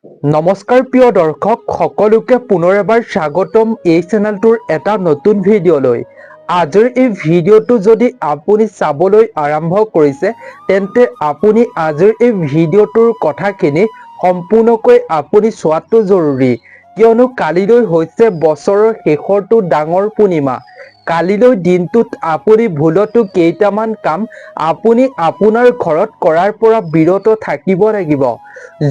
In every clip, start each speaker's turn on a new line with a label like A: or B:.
A: নমস্কাৰ প্ৰিয় দৰ্শক সকলোকে পুনৰ এবাৰ স্বাগতম এই চেনেলটোৰ এটা নতুন ভিডিঅ'লৈ। আজিৰ এই ভিডিঅ'টো যদি আপুনি চাবলৈ আৰম্ভ কৰিছে তেন্তে আপুনি আজিৰ এই ভিডিঅ'টোৰ কথাখিনি সম্পূৰ্ণকৈ আপুনি চোৱাটো জৰুৰী, কিয়নো কালিলৈ হৈছে বছৰৰ শেষৰটো ডাঙৰ পূৰ্ণিমা। কালিলৈ দিনটোত আপুনি ভুলতো কেইটামান কাম আপুনি আপোনাৰ ঘৰত কৰাৰ পৰা বিৰত থাকিব লাগিব।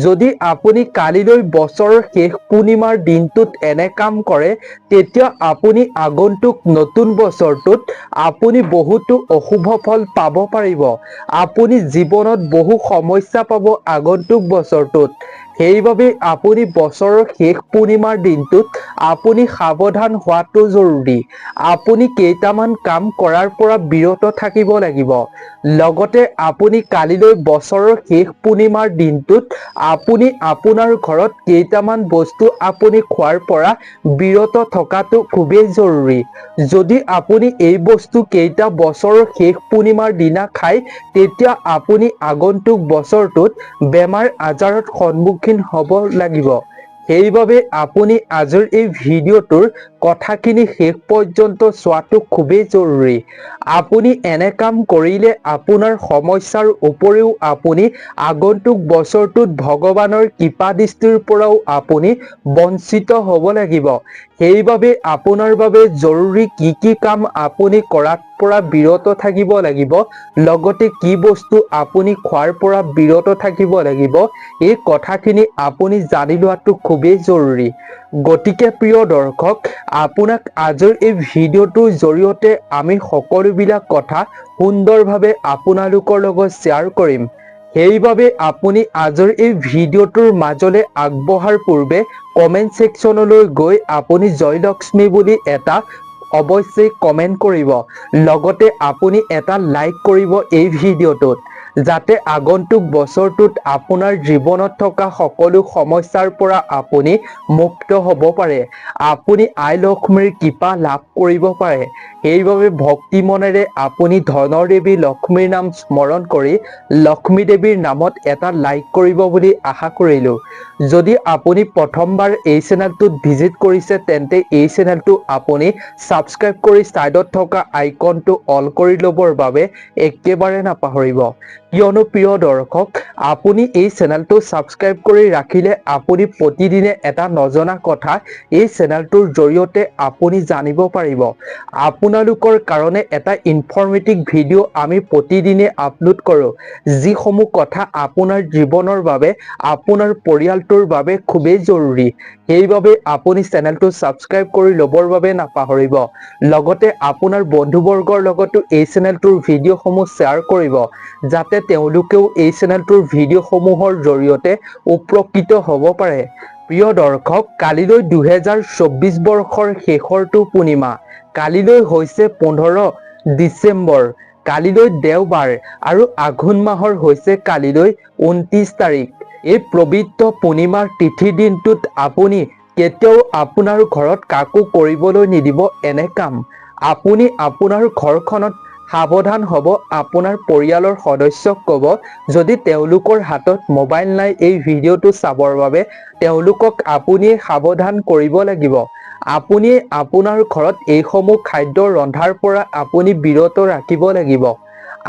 A: যদি আপুনি কালিলৈ বছৰৰ শেষ পূৰ্ণিমাৰ দিনটোত এনে কাম কৰে তেতিয়া আপুনি আগন্তুক নতুন বছৰটোত আপুনি বহুতো অশুভ ফল পাব পাৰিব। আপুনি জীৱনত বহু সমস্যা পাব আগন্তুক বছৰটোত। সেইবাবে আপুনি বছৰৰ শেষ পূৰ্ণিমাৰ দিনটোত আপুনি সাৱধান হোৱাটো জৰুৰী। আপুনি কেইটামান কাম কৰাৰ পৰা বিৰত থাকিব লাগিব। লগতে আপুনি কালিলৈ বছৰৰ শেষ পূৰ্ণিমাৰ দিনটোত আপুনি আপোনাৰ ঘৰত কেইটামান বস্তু আপুনি খোৱাৰ পৰা বিৰত থকাটো খুবেই জৰুৰী। যদি আপুনি এই বস্তু কেইটা বছৰৰ শেষ পূৰ্ণিমাৰ দিনা খায় তেতিয়া আপুনি আগন্তুক বছৰটোত বেমাৰ আজাৰত সন্মুখীন হ'ব লাগিব। সেইবাবে আপুনি আজিৰ এই ভিডিঅ'টোৰ কথাখিনি শেষ পৰ্যন্ত চোৱাটো খুবেই জৰুৰী। আপুনি এনে কাম কৰিলে আপোনাৰ সমস্যাৰ উপৰিও আপুনি আগন্তুক বছৰটোত ভগৱানৰ কৃপা দৃষ্টিৰ পৰাও আপুনি বঞ্চিত হ'ব লাগিব। সেইবাবে আপোনাৰ বাবে জৰুৰী কি কাম আপুনি কৰাৰ পৰা বিৰত থাকিব লাগিব, লগতে কি বস্তু আপুনি খোৱাৰ পৰা বিৰত থাকিব লাগিব, এই কথাখিনি আপুনি জানি লোৱাটো খুবেই জৰুৰী। গতিকে প্ৰিয় দৰ্শক, আপোনাক আজিৰ এই ভিডিঅ'টোৰ জৰিয়তে আমি সকলোবিলাক কথা সুন্দৰভাৱে আপোনালোকৰ লগত শ্বেয়াৰ কৰিম। সেইবাবে আপুনি আজিৰ এই ভিডিঅ'টোৰ মাজলৈ আগবঢ়াৰ পূৰ্বে কমেণ্ট ছেকশ্যনলৈ গৈ আপুনি জয়লক্ষ্মী বুলি এটা অৱশ্যেই কমেণ্ট কৰিব। লগতে আপুনি এটা লাইক কৰিব এই ভিডিঅ'টোত, যাতে আগন্তুক বছৰটোত আপোনাৰ জীৱনত থকা সকলো সমস্যাৰ পৰা আপুনি মুক্ত হ'ব পাৰে, আপুনি আই লক্ষ্মীৰ কৃপা লাভ কৰিব পাৰে। সেইবাবে ভক্তি মনেৰে আপুনি ধনৰ দেৱী লক্ষ্মীৰ নাম স্মৰণ কৰি লক্ষ্মী দেৱীৰ নামত এটা লাইক কৰিব বুলি আশা কৰিলোঁ। যদি আপুনি প্ৰথমবাৰ এই চেনেলটোত ভিজিট কৰিছে তেন্তে এই চেনেলটো আপুনি ছাবস্ক্ৰাইব কৰি ছাইডত থকা আইকনটো অল কৰি ল'বৰ বাবে একেবাৰে নাপাহৰিব। কিয়নো প্ৰিয় দৰ্শক, আপুনি এই চেনেলটো ছাবস্ক্ৰাইব কৰি ৰাখিলে আপুনি প্ৰতিদিনে এটা নজনা কথা এই চেনেলটোৰ জৰিয়তে আপুনি জানিব পাৰিব। আপোনালোকৰ কাৰণে এটা ইনফৰ্মেটিভ ভিডিঅ' আমি প্ৰতিদিনে আপলোড কৰোঁ, যিসমূহ কথা আপোনাৰ জীৱনৰ বাবে, আপোনাৰ পৰিয়ালটোৰ বাবে খুবেই জৰুৰী। সেইবাবে আপুনি চেনেলটো ছাবস্ক্ৰাইব কৰি ল'বৰ বাবে নাপাহৰিব। লগতে আপোনাৰ বন্ধুবৰ্গৰ লগতো এই চেনেলটোৰ ভিডিঅ'সমূহ শ্বেয়াৰ কৰিব, যাতে তেওঁলোকেও এই চেনেলটোৰ ভিডিঅ'সমূহৰ জৰিয়তে উপকৃত হ'ব পাৰে। প্ৰিয় দৰ্শক, কালিলৈ 2024 বৰ্ষৰ শেষৰটো পূৰ্ণিমা। কালিলৈ হৈছে 15 ডিচেম্বৰ। কালিলৈ দেওবাৰ আৰু আঘোণ মাহৰ হৈছে কালিলৈ 29 তাৰিখ। এই পবিত্ৰ পূৰ্ণিমাৰ তিথিৰ দিনটোত আপুনি কেতিয়াও আপোনাৰ ঘৰত কাকো কৰিবলৈ নিদিব এনে কাম। আপুনি আপোনাৰ ঘৰখনত সাৱধান হ'ব, আপোনাৰ পৰিয়ালৰ সদস্যক ক'ব, যদি তেওঁলোকৰ হাতত মোবাইল নাই এই ভিডিঅ'টো চাবৰ বাবে তেওঁলোকক আপুনি সাৱধান কৰিব লাগিব। আপুনি আপোনাৰ ঘৰত এইসমূহ খাদ্য ৰন্ধাৰ পৰা আপুনি বিৰত ৰাখিব লাগিব।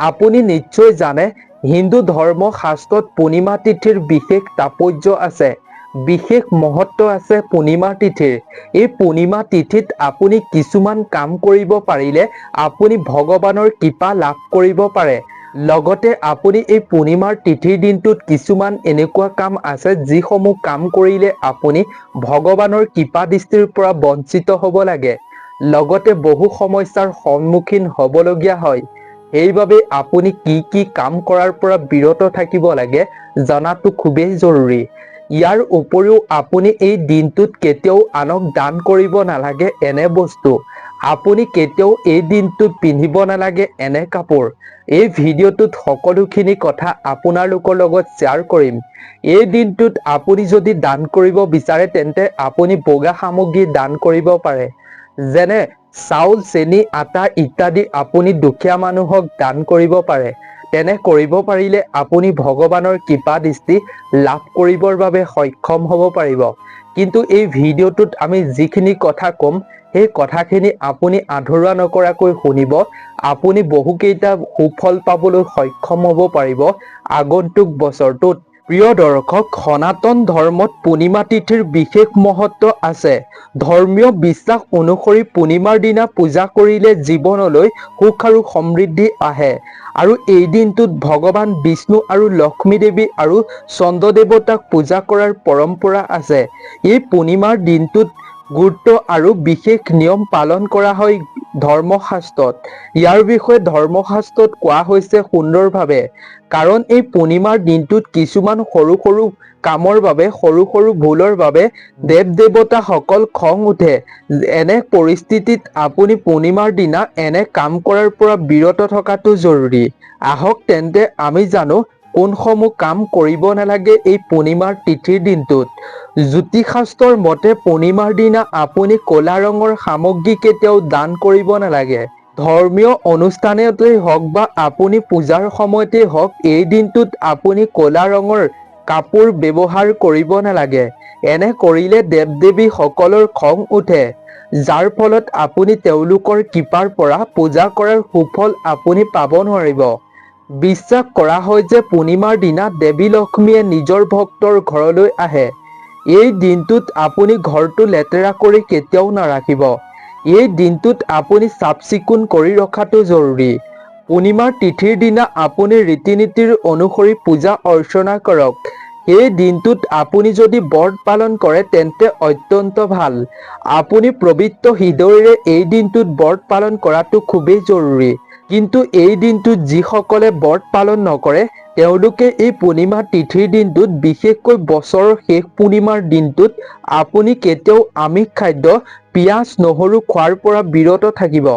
A: আপুনি নিশ্চয় জানে, হিন্দু ধৰ্ম শাস্ত্ৰত পূৰ্ণিমা তিথিৰ বিশেষ তাৎপৰ্য আছে, বিশেষ মহত্ব আছে পূৰ্ণিমা তিথিৰ। এই পূৰ্ণিমা তিথিত আপুনি কিছুমান কাম কৰিব পাৰিলে আপুনি ভগৱানৰ কৃপা লাভ কৰিব পাৰে। লগতে আপুনি এই পূৰ্ণিমাৰ তিথিৰ দিনটোত কিছুমান এনেকুৱা কাম আছে যিসমূহ কাম কৰিলে আপুনি ভগৱানৰ কৃপা দৃষ্টিৰ পৰা বঞ্চিত হ'ব লাগে, লগতে বহু সমস্যাৰ সন্মুখীন হ'বলগীয়া হয়। সেইবাবে আপুনি কি কাম কৰাৰ পৰা বিৰত থাকিব লাগে জনাটো খুবেই জৰুৰী। ইয়াৰ উপৰিও আপুনি এই দিনটোত কেতিয়াও আনক দান কৰিব নালাগে এনে বস্তু। আপুনি কেতিয়াও এই দিনটোত পিন্ধিব নালাগে এনে কাপোৰ। এই ভিডিঅ'টোত সকলোখিনি কথা আপোনালোকৰ লগত শ্বেয়াৰ কৰিম। এই দিনটোত আপুনি যদি দান কৰিব বিচাৰে তেন্তে আপুনি বগা সামগ্ৰী দান কৰিব পাৰে, যেনে চাউল, চেনি, আটা ইত্যাদি আপুনি দুখীয়া মানুহক দান কৰিব পাৰে। তেনে কৰিব পাৰিলে আপুনি ভগৱানৰ কৃপা দৃষ্টি লাভ কৰিবৰ বাবে সক্ষম হ'ব পাৰিব। কিন্তু এই ভিডিঅ'টোত আমি যিখিনি কথা ক'ম সেই কথাখিনি আপুনি আধৰুৱা নকৰাকৈ শুনিব। আপুনি বহুকেইটা সুফল পাবলৈ সক্ষম হ'ব পাৰিব আগন্তুক বছৰটোত। প্ৰিয় দৰ্শক, সনাতন ধৰ্মত পূৰ্ণিমা তিথিৰ বিশেষ মহত্ব আছে। ধৰ্মীয় বিশ্বাস অনুসৰি পূৰ্ণিমাৰ দিনা পূজা কৰিলে জীৱনলৈ সুখ আৰু সমৃদ্ধি আহে আৰু এই দিনটোত ভগৱান বিষ্ণু আৰু লক্ষ্মী দেৱী আৰু চন্দ্ৰ দেৱতাক পূজা কৰাৰ পৰম্পৰা আছে। এই পূৰ্ণিমাৰ দিনটোত গুৰুত্ব আৰু বিশেষ নিয়ম পালন কৰা হয় ধৰ্মশাস্ত্ৰত। ইয়াৰ বিষয়ে ধৰ্মশাস্ত্ৰত কোৱা হৈছে সুন্দৰভাৱে, কাৰণ এই পূৰ্ণিমাৰ দিনটোত কিছুমান সৰু সৰু কামৰ বাবে, সৰু সৰু ভুলৰ বাবে দেৱ দেৱতাসকল খং উঠে। এনে পৰিস্থিতিত আপুনি পূৰ্ণিমাৰ দিনা এনে কাম কৰাৰ পৰা বিৰত থকাটো জৰুৰী। আহক তেন্তে আমি জানো কোনসমূহ কাম কৰিব নালাগে এই পূৰ্ণিমাৰ তিথিৰ দিনটোত। জ্যোতিষশাস্ত্ৰৰ মতে পূৰ্ণিমাৰ দিনা আপুনি ক'লা ৰঙৰ সামগ্ৰী কেতিয়াও দান কৰিব নালাগে। ধৰ্মীয় অনুষ্ঠানতেই হওক বা আপুনি পূজাৰ সময়তেই হওক, এই দিনটোত আপুনি ক'লা ৰঙৰ কাপোৰ ব্যৱহাৰ কৰিব নালাগে। এনে কৰিলে দেৱ দেৱীসকলৰ খং উঠে, যাৰ ফলত আপুনি তেওঁলোকৰ কৃপাৰ পৰা পূজা কৰাৰ সুফল আপুনি পাব নোৱাৰিব। বিশ্বাস কৰা হয় যে পূৰ্ণিমাৰ দিনা দেৱী লক্ষ্মীয়ে নিজৰ ভক্তৰ ঘৰলৈ আহে। এই দিনটোত আপুনি ঘৰটো লেতেৰা কৰি কেতিয়াও নাৰাখিব। এই দিনটোত আপুনি চাফ চিকুণ কৰি ৰখাটো জৰুৰী। পূৰ্ণিমাৰ তিথিৰ দিনা আপুনি ৰীতি নীতিৰ অনুসৰি পূজা অৰ্চনা কৰক। এই দিনটোত আপুনি যদি ব্ৰত পালন কৰে তেন্তে অত্যন্ত ভাল। আপুনি পবিত্ৰ হৃদয়েৰে এই দিনটোত ব্ৰত পালন কৰাটো খুবেই জৰুৰী। কিন্তু এই দিনটোত যিসকলে ব্ৰত পালন নকৰে তেওঁলোকে এই পূৰ্ণিমা তিথিৰ দিনটোত, বিশেষকৈ বছৰৰ শেষ পূৰ্ণিমাৰ দিনটোত আপুনি কেতিয়াও আমিষ খাদ্য, পিঁয়াজ নহৰু খোৱাৰ পৰা বিৰত থাকিব।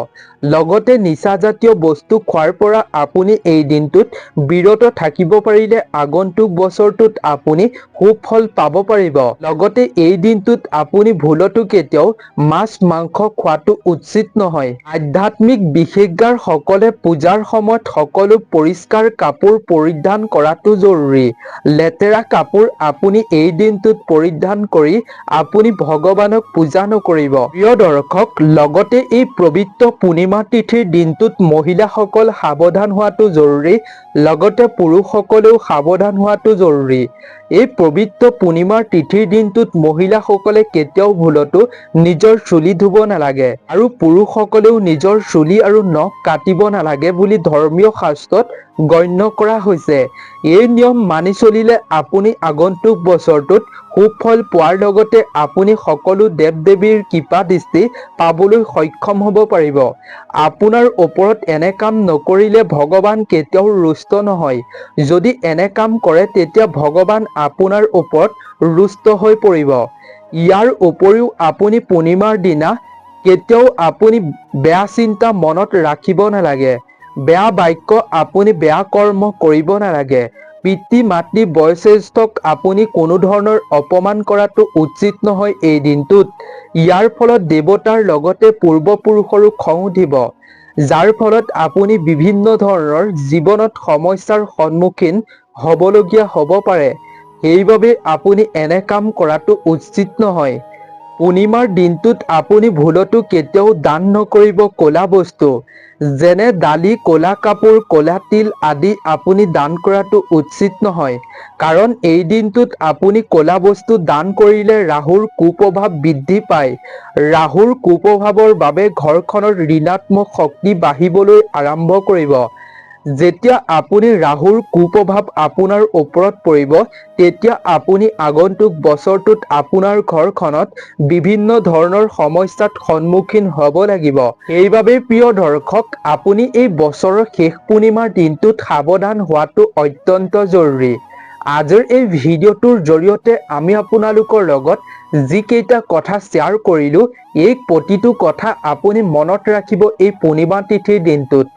A: লগতে নিচাজাতীয় বস্তু খোৱাৰ পৰা আপুনি এই দিনটোত বিৰত থাকিব পাৰিলে আগন্তুক বছৰটোত আপুনি সুফল পাব পাৰিব। লগতে এই দিনটোত আপুনি ভুলতো কেতিয়াও মাছ মাংস খোৱাটো উচিত নহয়। আধ্যাত্মিক বিশেষজ্ঞৰ সকলে পূজাৰ সময়ত সকলো পৰিষ্কাৰ কাপোৰ পৰিধান কৰাটো জৰুৰী। লেতেৰা কাপোৰ আপুনি এই দিনটোত পৰিধান কৰি আপুনি ভগৱানক পূজা নকৰিব। প্ৰিয় দৰ্শক, লগতে এই পবিত্ৰ পূৰ্ণিমা তিথিৰ দিনটোত মহিলাসকল সাৱধান হোৱাটো জৰুৰী। লগতে পুৰুষসকলেও সাৱধান হোৱাটো জৰুৰী। এই পবিত্ৰ পূৰ্ণিমাৰ তিথিৰ দিনটোত মহিলাসকলে কেতিয়াও ভুলতো নিজৰ চুলি ধুব নালাগে আৰু পুৰুষসকলেও নিজৰ চুলি আৰু নখ কাটিব নালাগে বুলি ধৰ্মীয় শাস্ত্ৰত গণ্য কৰা হৈছে। এই নিয়ম মানি চলিলে আপুনি আগন্তুক বছৰটোত সুফল পোৱাৰ লগতে আপুনি সকলো দেৱ দেৱীৰ কৃপা দৃষ্টি পাবলৈ সক্ষম হ'ব পাৰিব। আপোনাৰ ওপৰত এনে কাম নকৰিলে ভগৱান কেতিয়াও ৰুষ্ট নহয়। যদি এনে কাম কৰে তেতিয়া ভগৱান আপোনাৰ ওপৰত ৰুষ্ট হৈ পৰিব। ইয়াৰ উপৰিও আপুনি পূৰ্ণিমাৰ দিনা কেতিয়াও আপুনি বেয়া চিন্তা মনত ৰাখিব নালাগে। বেয়া বাক্য, আপুনি বেয়া কৰ্ম কৰিব নালাগে। পিতৃ মাতৃ বয়োজ্যেষ্ঠক আপুনি কোনো ধৰণৰ অপমান কৰাটো উচিত নহয় এই দিনটোত। ইয়াৰ ফলত দেৱতাৰ লগতে পূৰ্বপুৰুষৰো খং উঠিব, যাৰ ফলত আপুনি বিভিন্ন ধৰণৰ জীৱনত সমস্যাৰ সন্মুখীন হ'বলগীয়া হ'ব পাৰে। সেইবাবে আপুনি এনে কাম কৰাটো উচিত নহয়। পূৰ্ণিমাৰ দিনটোত আপুনি ভুলতো কেতিয়াও দান নকৰিব ক'লা বস্তু, যেনে দালি, ক'লা কাপোৰ, ক'লা তিল আদি আপুনি দান কৰাটো উচিত নহয়। কাৰণ এই দিনটোত আপুনি ক'লা বস্তু দান কৰিলে ৰাহুৰ কুপ্ৰভাৱ বৃদ্ধি পায়। ৰাহুৰ কুপ্ৰভাৱৰ বাবে ঘৰখনত ঋণাত্মক শক্তি বাঢ়িবলৈ আৰম্ভ কৰিব। যেতিয়া আপুনি ৰাহুৰ কুপ্ৰভাৱ আপোনাৰ ওপৰত পৰিব তেতিয়া আপুনি আগন্তুক বছৰটোত আপোনাৰ ঘৰখনত বিভিন্ন ধৰণৰ সমস্যাত সন্মুখীন হ'ব লাগিব। সেইবাবে প্ৰিয় দৰ্শক, আপুনি এই বছৰৰ শেষ পূৰ্ণিমাৰ দিনটোত সাৱধান হোৱাটো অত্যন্ত জৰুৰী। আজিৰ এই ভিডিঅ'টোৰ জৰিয়তে আমি আপোনালোকৰ লগত যিকেইটা কথা শ্বেয়াৰ কৰিলো, এই প্ৰতিটো কথা আপুনি মনত ৰাখিব এই পূৰ্ণিমা তিথিৰ দিনটোত।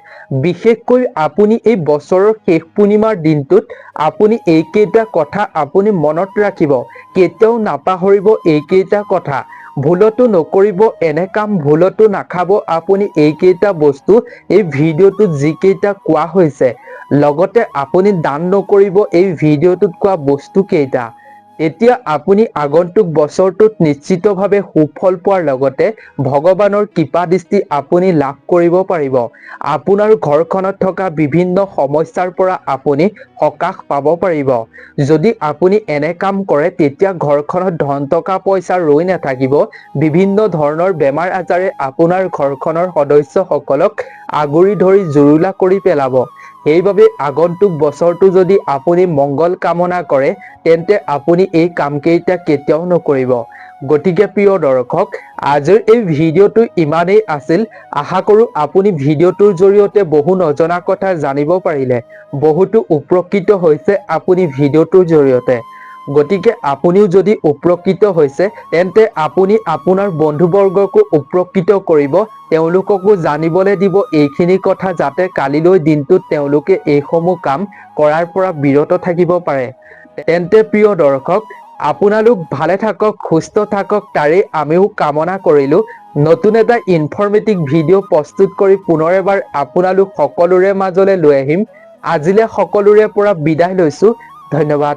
A: বিশেষকৈ আপুনি এই বছৰৰ শেষ পূৰ্ণিমাৰ দিনটোত আপুনি এইকেইটা কথা আপুনি মনত ৰাখিব। কেতিয়াও নাপাহৰিব এইকেইটা কথা। ভুলতো নকৰিব এনে কাম, ভুলতো নাখাব আপুনি এইকেইটা বস্তু এই ভিডিঅ'টোত যিকেইটা কোৱা হৈছে। লগতে আপুনি দান নকৰিব এই ভিডিঅ'টোত কোৱা বস্তু কেইটা। তেতিয়া আপুনি আগন্তুক বছৰটোত নিশ্চিতভাৱে সুফল পোৱাৰ লগতে ভগৱানৰ কৃপা দৃষ্টি আপুনি লাভ কৰিব পাৰিব। আপোনাৰ ঘৰখনত থকা বিভিন্ন সমস্যাৰ পৰা আপুনি সকাহ পাব পাৰিব। যদি আপুনি এনে কাম কৰে তেতিয়া ঘৰখনত ধন টকা পইচা ৰৈ নাথাকিব। বিভিন্ন ধৰণৰ বেমাৰ আজাৰে আপোনাৰ ঘৰখনৰ সদস্যসকলক আগুৰি ধৰি জুৰুলা কৰি পেলাব। সেইবাবে আগন্তুক বছৰটো যদি আপুনি মংগল কামনা কৰে তেন্তে আপুনি এই কামকেইটা কেতিয়াও নকৰিব। গতিকে প্ৰিয় দৰ্শক, আজিৰ এই ভিডিঅ'টো ইমানেই আছিল। আশা কৰোঁ আপুনি ভিডিঅ'টোৰ জৰিয়তে বহু নজনা কথা জানিব পাৰিলে। বহুতো উপকৃত হৈছে আপুনি ভিডিঅ'টোৰ জৰিয়তে। গতিকে আপুনিও যদি উপকৃত হৈছে তেন্তে আপুনি আপোনাৰ বন্ধুবৰ্গকো উপকৃত কৰিব। তেওঁলোককো জানিবলৈ দিব এইখিনি কথা, যাতে কালিলৈ দিনটোত তেওঁলোকে এইসমূহ কাম কৰাৰ পৰা বিৰত থাকিব পাৰে। তেন্তে প্ৰিয় দৰ্শক, আপোনালোক ভালে থাকক, সুস্থ থাকক, তাৰেই আমিও কামনা কৰিলোঁ। নতুন এটা ইনফৰ্মেটিভ ভিডিঅ' প্ৰস্তুত কৰি পুনৰ এবাৰ আপোনালোক সকলোৰে মাজলৈ লৈ আহিম। আজিলৈ সকলোৰে পৰা বিদায় লৈছোঁ। ধন্যবাদ।